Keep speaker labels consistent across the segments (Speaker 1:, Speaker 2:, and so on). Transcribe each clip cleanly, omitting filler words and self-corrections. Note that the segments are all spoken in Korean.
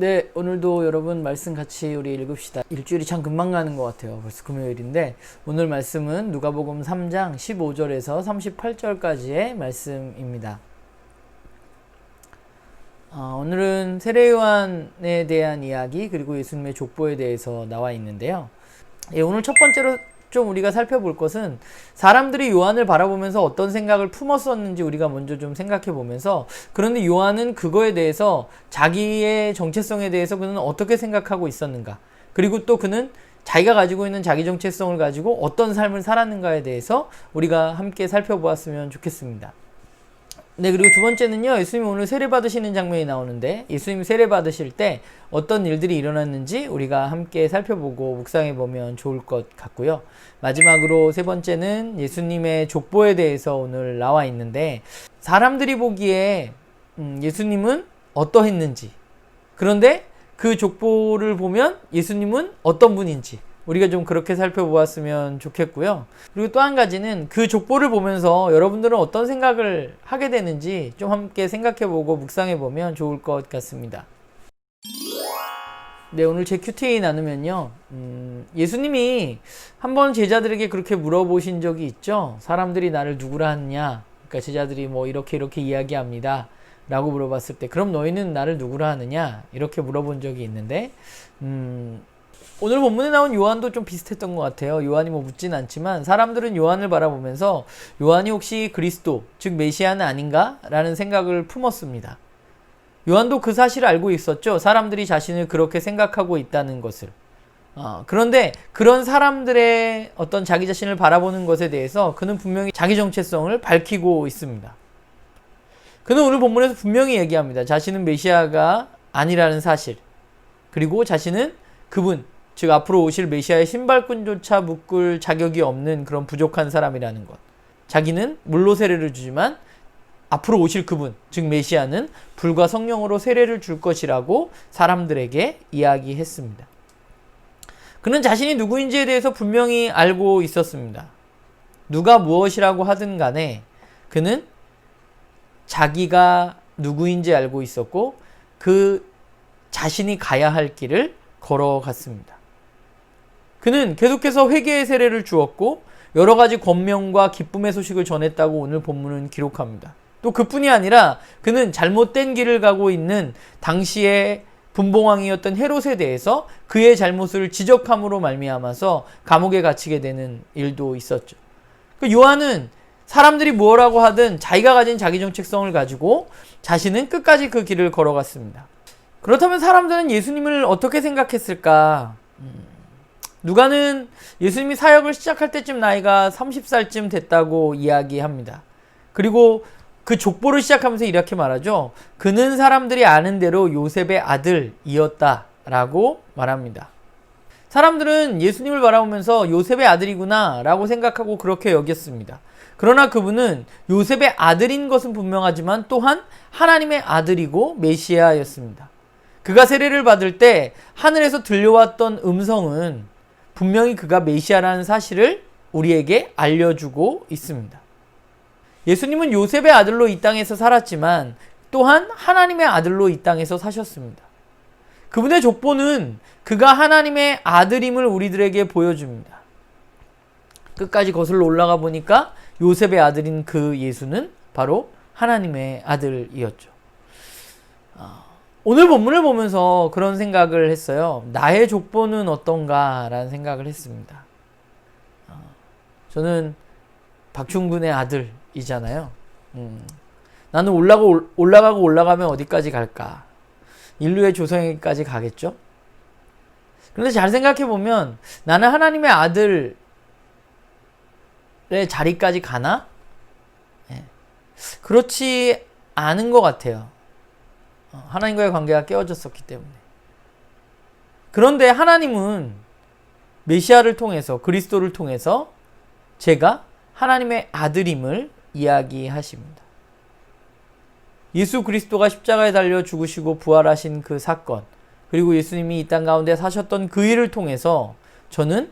Speaker 1: 네, 오늘도 여러분 말씀 같이 우리 읽읍시다. 일주일이 참 금방 가는 것 같아요. 벌써 금요일인데 오늘 말씀은 누가복음 3장 15절에서 38절까지의 말씀입니다. 오늘은 세례요한에 대한 이야기 그리고 예수님의 족보에 대해서 나와 있는데요. 오늘 첫 번째로 좀 우리가 살펴볼 것은 사람들이 요한을 바라보면서 어떤 생각을 품었었는지 우리가 먼저 좀 생각해 보면서, 그런데 요한은 그거에 대해서 자기의 정체성에 대해서 그는 어떻게 생각하고 있었는가, 그리고 또 그는 자기가 가지고 있는 자기 정체성을 가지고 어떤 삶을 살았는가에 대해서 우리가 함께 살펴보았으면 좋겠습니다. 네, 그리고 두 번째는요, 예수님이 오늘 세례 받으시는 장면이 나오는데 예수님이 세례 받으실 때 어떤 일들이 일어났는지 우리가 함께 살펴보고 묵상해 보면 좋을 것 같고요. 마지막으로 세 번째는 예수님의 족보에 대해서 오늘 나와 있는데, 사람들이 보기에 예수님은 어떠했는지, 그런데 그 족보를 보면 예수님은 어떤 분인지 우리가 좀 그렇게 살펴보았으면 좋겠고요. 그리고 또 한 가지는 그 족보를 보면서 여러분들은 어떤 생각을 하게 되는지 좀 함께 생각해보고 묵상해보면 좋을 것 같습니다. 네, 오늘 제 Q&A 나누면요, 예수님이 한번 제자들에게 그렇게 물어보신 적이 있죠. 사람들이 나를 누구라 하느냐, 그러니까 제자들이 뭐 이렇게 이야기합니다 라고 물어봤을 때, 그럼 너희는 나를 누구라 하느냐, 이렇게 물어본 적이 있는데, 오늘 본문에 나온 요한도 좀 비슷했던 것 같아요. 요한이 뭐 묻진 않지만 사람들은 요한을 바라보면서 요한이 혹시 그리스도, 즉 메시아는 아닌가? 라는 생각을 품었습니다. 요한도 그 사실을 알고 있었죠. 사람들이 자신을 그렇게 생각하고 있다는 것을. 그런데 그런 사람들의 어떤 자기 자신을 바라보는 것에 대해서 그는 분명히 자기 정체성을 밝히고 있습니다. 그는 오늘 본문에서 분명히 얘기합니다. 자신은 메시아가 아니라는 사실, 그리고 자신은 그분, 즉 앞으로 오실 메시아의 신발끈조차 묶을 자격이 없는 그런 부족한 사람이라는 것. 자기는 물로 세례를 주지만 앞으로 오실 그분, 즉 메시아는 불과 성령으로 세례를 줄 것이라고 사람들에게 이야기했습니다. 그는 자신이 누구인지에 대해서 분명히 알고 있었습니다. 누가 무엇이라고 하든 간에 그는 자기가 누구인지 알고 있었고 그 자신이 가야 할 길을 걸어갔습니다. 그는 계속해서 회개의 세례를 주었고 여러 가지 권명과 기쁨의 소식을 전했다고 오늘 본문은 기록합니다. 또 그뿐이 아니라 그는 잘못된 길을 가고 있는 당시의 분봉왕이었던 헤롯에 대해서 그의 잘못을 지적함으로 말미암아서 감옥에 갇히게 되는 일도 있었죠. 요한은 사람들이 뭐라고 하든 자기가 가진 자기 정체성을 가지고 자신은 끝까지 그 길을 걸어갔습니다. 그렇다면 사람들은 예수님을 어떻게 생각했을까? 누가는 예수님이 사역을 시작할 때쯤 나이가 30살쯤 됐다고 이야기합니다. 그리고 그 족보를 시작하면서 이렇게 말하죠. 그는 사람들이 아는 대로 요셉의 아들이었다라고 말합니다. 사람들은 예수님을 바라보면서 요셉의 아들이구나 라고 생각하고 그렇게 여겼습니다. 그러나 그분은 요셉의 아들인 것은 분명하지만 또한 하나님의 아들이고 메시아였습니다. 그가 세례를 받을 때 하늘에서 들려왔던 음성은 분명히 그가 메시아라는 사실을 우리에게 알려주고 있습니다. 예수님은 요셉의 아들로 이 땅에서 살았지만 또한 하나님의 아들로 이 땅에서 사셨습니다. 그분의 족보는 그가 하나님의 아들임을 우리들에게 보여줍니다. 끝까지 거슬러 올라가 보니까 요셉의 아들인 그 예수는 바로 하나님의 아들이었죠. 오늘 본문을 보면서 그런 생각을 했어요. 나의 족보는 어떤가 라는 생각을 했습니다. 저는 박충근의 아들이잖아요. 나는 올라가고 올라가면 어디까지 갈까? 인류의 조성에까지 가겠죠? 그런데 잘 생각해보면 나는 하나님의 아들의 자리까지 가나? 네. 그렇지 않은 것 같아요. 하나님과의 관계가 깨어졌었기 때문에. 그런데 하나님은 메시아를 통해서, 그리스도를 통해서 제가 하나님의 아들임을 이야기하십니다. 예수 그리스도가 십자가에 달려 죽으시고 부활하신 그 사건, 그리고 예수님이 이 땅 가운데 사셨던 그 일을 통해서 저는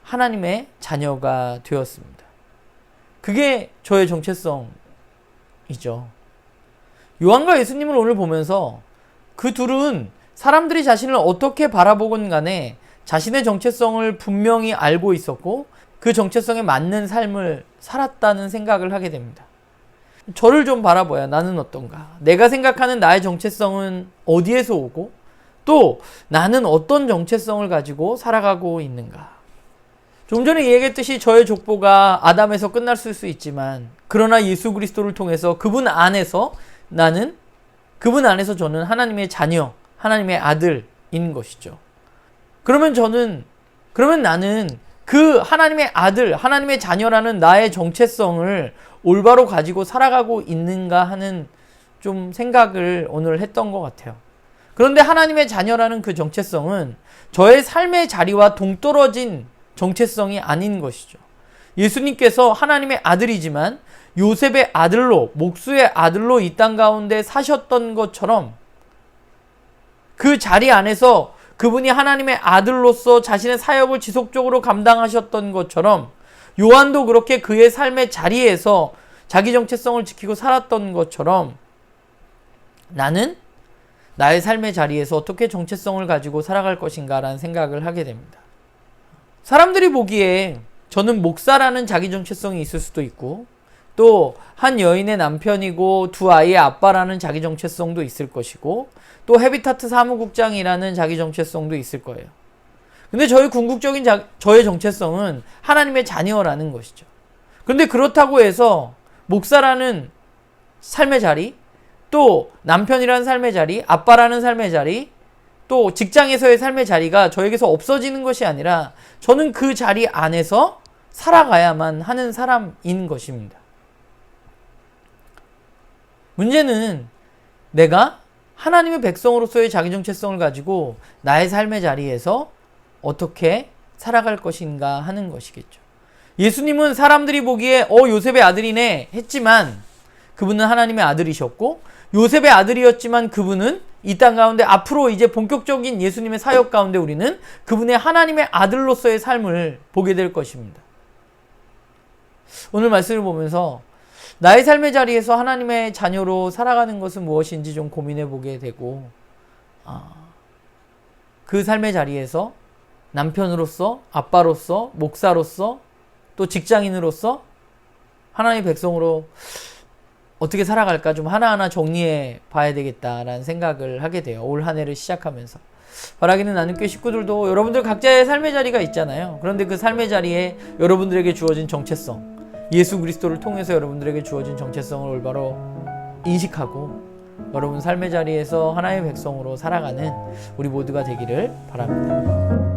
Speaker 1: 하나님의 자녀가 되었습니다. 그게 저의 정체성이죠. 요한과 예수님을 오늘 보면서 그 둘은 사람들이 자신을 어떻게 바라보건 간에 자신의 정체성을 분명히 알고 있었고 그 정체성에 맞는 삶을 살았다는 생각을 하게 됩니다. 저를 좀 바라봐야 나는 어떤가? 내가 생각하는 나의 정체성은 어디에서 오고 또 나는 어떤 정체성을 가지고 살아가고 있는가? 좀 전에 얘기했듯이 저의 족보가 아담에서 끝났을 수 있지만 그러나 예수 그리스도를 통해서 그분 안에서 저는 하나님의 자녀, 하나님의 아들인 것이죠. 그러면 나는 그 하나님의 아들, 하나님의 자녀라는 나의 정체성을 올바로 가지고 살아가고 있는가 하는 좀 생각을 오늘 했던 것 같아요. 그런데 하나님의 자녀라는 그 정체성은 저의 삶의 자리와 동떨어진 정체성이 아닌 것이죠. 예수님께서 하나님의 아들이지만 요셉의 아들로, 목수의 아들로 이 땅 가운데 사셨던 것처럼 그 자리 안에서 그분이 하나님의 아들로서 자신의 사역을 지속적으로 감당하셨던 것처럼 요한도 그렇게 그의 삶의 자리에서 자기 정체성을 지키고 살았던 것처럼 나는 나의 삶의 자리에서 어떻게 정체성을 가지고 살아갈 것인가라는 생각을 하게 됩니다. 사람들이 보기에 저는 목사라는 자기 정체성이 있을 수도 있고 또 한 여인의 남편이고 두 아이의 아빠라는 자기 정체성도 있을 것이고 또 헤비타트 사무국장이라는 자기 정체성도 있을 거예요. 근데 저의 궁극적인 저의 정체성은 하나님의 자녀라는 것이죠. 그런데 그렇다고 해서 목사라는 삶의 자리, 또 남편이라는 삶의 자리, 아빠라는 삶의 자리, 또 직장에서의 삶의 자리가 저에게서 없어지는 것이 아니라 저는 그 자리 안에서 살아가야만 하는 사람인 것입니다. 문제는 내가 하나님의 백성으로서의 자기 정체성을 가지고 나의 삶의 자리에서 어떻게 살아갈 것인가 하는 것이겠죠. 예수님은 사람들이 보기에 요셉의 아들이네 했지만 그분은 하나님의 아들이셨고 요셉의 아들이었지만 그분은 이 땅 가운데 앞으로 이제 본격적인 예수님의 사역 가운데 우리는 그분의 하나님의 아들로서의 삶을 보게 될 것입니다. 오늘 말씀을 보면서 나의 삶의 자리에서 하나님의 자녀로 살아가는 것은 무엇인지 좀 고민해 보게 되고 그 삶의 자리에서 남편으로서, 아빠로서, 목사로서, 또 직장인으로서 하나님의 백성으로 어떻게 살아갈까 좀 하나하나 정리해 봐야 되겠다라는 생각을 하게 돼요. 올 한 해를 시작하면서. 바라기는 나눔교회 식구들도 여러분들 각자의 삶의 자리가 있잖아요. 그런데 그 삶의 자리에 여러분들에게 주어진 정체성, 예수 그리스도를 통해서 여러분들에게 주어진 정체성을 올바로 인식하고 여러분 삶의 자리에서 하나님의 백성으로 살아가는 우리 모두가 되기를 바랍니다.